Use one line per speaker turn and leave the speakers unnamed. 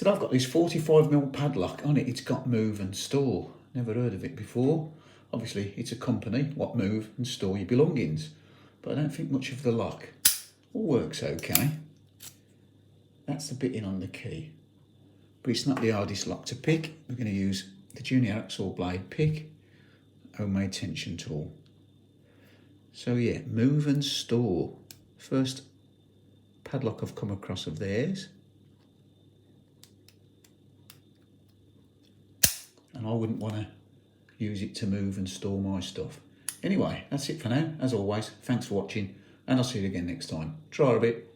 So I've got this 45mm padlock on it. It's got move and store. Never heard of it before. Obviously, it's a company, what move and store your belongings. But I don't think much of the lock. All works okay. That's the bit in on the key. But it's not the hardest lock to pick. We're going to use the junior hacksaw blade pick, homemade tension tool. So yeah, move and store. First padlock I've come across of theirs. And I wouldn't want to use it to move and store my stuff. Anyway, that's it for now. As always, thanks for watching, and I'll see you again next time. Try a bit.